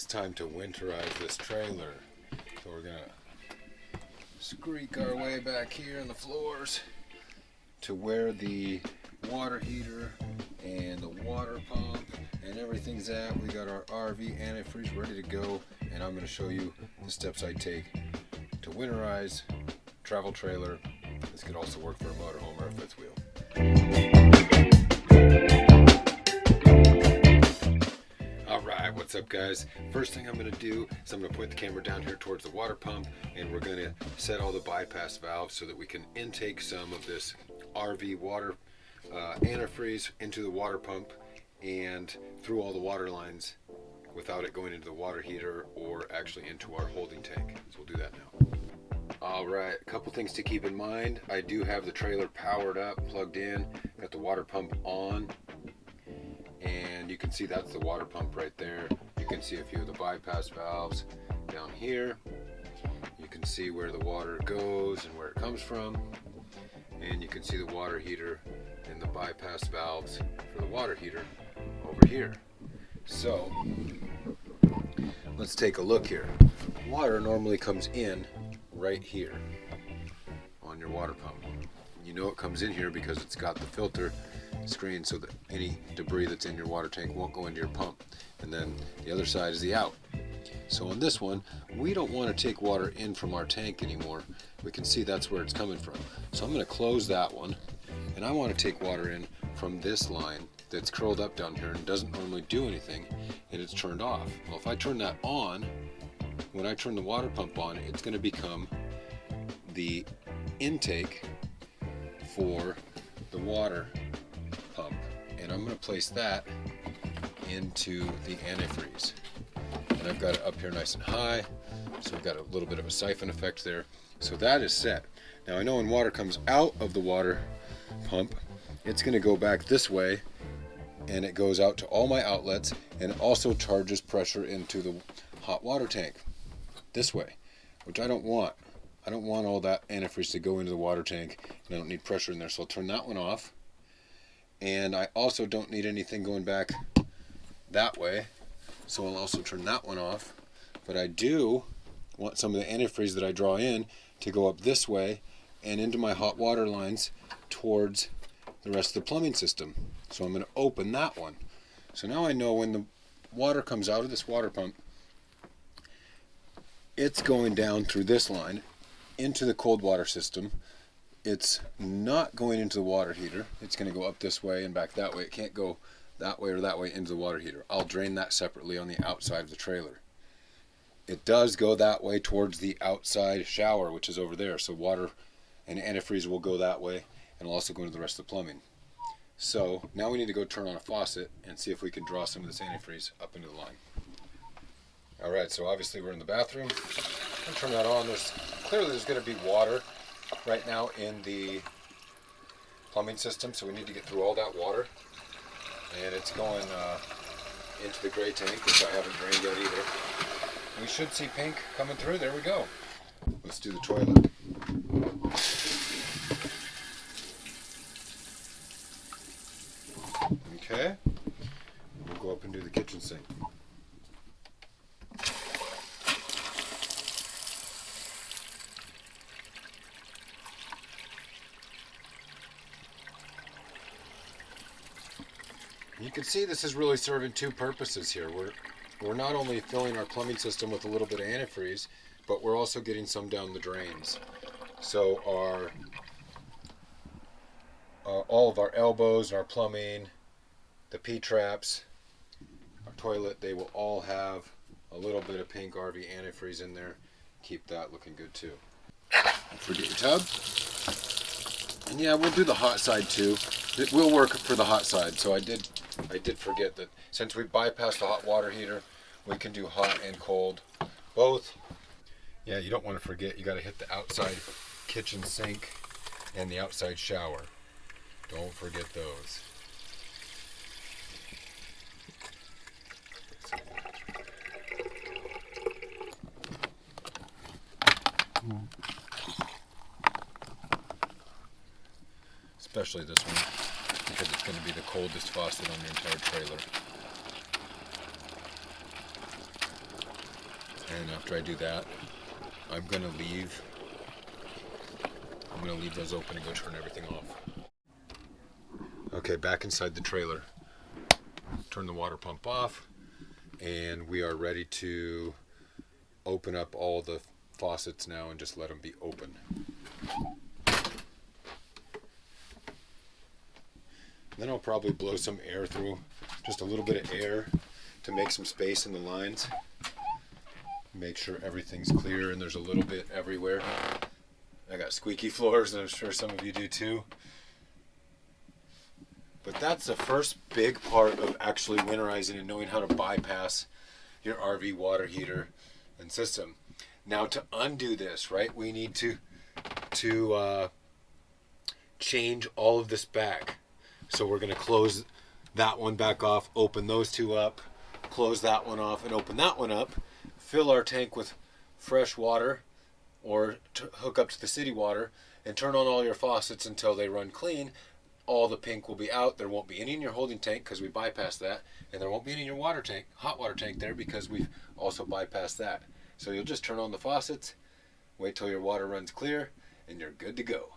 it's time to winterize this trailer. So we're gonna squeak our way back here on the floors to where the water heater and the water pump and everything's at. We got our RV antifreeze ready to go, and I'm going to show you the steps I take to winterize travel trailer. This could also work for a motorhome or a fifth wheel. Alright, what's up guys? First thing I'm going to do is I'm going to point the camera down here towards the water pump, and we're going to set all the bypass valves so that we can intake some of this RV water antifreeze into the water pump and through all the water lines without it going into the water heater or actually into our holding tank. So we'll do that now. Alright, a couple things to keep in mind. I do have the trailer powered up, plugged in, got the water pump on, and you can see that's the water pump right there. You can see a few of the bypass valves down here. You can see where the water goes and where it comes from, and you can see the water heater and the bypass valves for the water heater over here. So let's take a look here. Water normally comes in right here on your water pump. You know it comes in here because it's got the filter screen so that any debris that's in your water tank won't go into your pump. And then the other side is the out. So on this one, we don't want to take water in from our tank anymore. We can see that's where it's coming from. So I'm going to close that one, and I want to take water in from this line that's curled up down here and doesn't normally do anything, and it's turned off. Well, if I turn that on, when I turn the water pump on, it's going to become the intake for the water pump, and I'm going to place that into the antifreeze. And I've got it up here nice and high, so I've got a little bit of a siphon effect there. So that is set. Now I know when water comes out of the water pump, it's going to go back this way, and it goes out to all my outlets, and it also charges pressure into the hot water tank this way, which I don't want. I don't want all that antifreeze to go into the water tank, and I don't need pressure in there, so I'll turn that one off. And I also don't need anything going back that way, so I'll also turn that one off. But I do want some of the antifreeze that I draw in to go up this way and into my hot water lines towards the rest of the plumbing system. So I'm going to open that one. So now I know when the water comes out of this water pump, it's going down through this line into the cold water system. It's not going into the water heater. It's going to go up this way and back that way. It can't go that way or that way into the water heater. I'll drain that separately on the outside of the trailer. It does go that way towards the outside shower, which is over there. So water and antifreeze will go that way, and will also go into the rest of the plumbing. So now we need to go turn on a faucet and see if we can draw some of this antifreeze up into the line. Alright, so obviously we're in the bathroom. I'll turn that on. Clearly there's going to be water right now in the plumbing system, so we need to get through all that water. And it's going into the gray tank, which I haven't drained yet either. We should see pink coming through. There we go. Let's do the toilet. Okay. We'll go up and do the kitchen sink. You can see this is really serving two purposes here. We're not only filling our plumbing system with a little bit of antifreeze, but we're also getting some down the drains. So all of our elbows, our plumbing, the P-traps, our toilet, they will all have a little bit of pink RV antifreeze in there. Keep that looking good too. Don't forget your tub. And yeah, we'll do the hot side too. It will work for the hot side, so I did forget that since we bypassed the hot water heater, we can do hot and cold both. Yeah, you don't want to forget, you got to hit the outside kitchen sink and the outside shower. Don't forget those. Especially this one, because it's going to be the coldest faucet on the entire trailer. And after I do that, I'm gonna leave those open and go turn everything off. Okay, back inside the trailer. Turn the water pump off, and we are ready to open up all the faucets now and just let them be open. Then I'll probably blow some air through, just a little bit of air to make some space in the lines. Make sure everything's clear and there's a little bit everywhere. I got squeaky floors, and I'm sure some of you do too. But that's the first big part of actually winterizing and knowing how to bypass your RV water heater and system. Now to undo this, right, we need to change all of this back. So we're going to close that one back off, open those two up, close that one off and open that one up, fill our tank with fresh water or hook up to the city water and turn on all your faucets until they run clean. All the pink will be out. There won't be any in your holding tank because we bypassed that, and there won't be any in your water tank, hot water tank there, because we've also bypassed that. So you'll just turn on the faucets, wait till your water runs clear, and you're good to go.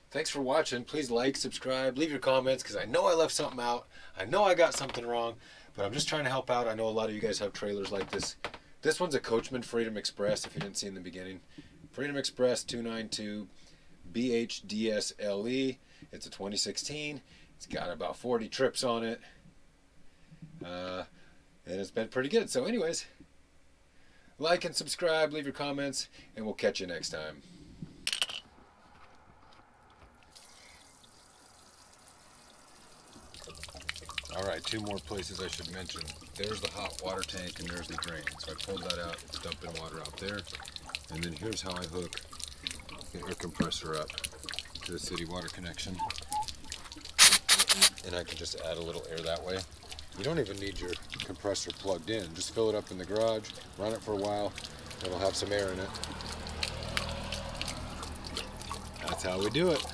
Thanks for watching. Please like, subscribe, leave your comments, because I know I left something out. I know I got something wrong, but I'm just trying to help out. I know a lot of you guys have trailers like this. This one's a Coachman Freedom Express, if you didn't see in the beginning. Freedom Express 292 BHDSLE. It's a 2016. It's got about 40 trips on it. And it's been pretty good. So anyways, like and subscribe, leave your comments, and we'll catch you next time. All right, two more places I should mention. There's the hot water tank and there's the drain. So I pulled that out, it's dumping water out there. And then here's how I hook the air compressor up to the city water connection. And I can just add a little air that way. You don't even need your compressor plugged in. Just fill it up in the garage, run it for a while, it'll have some air in it. That's how we do it.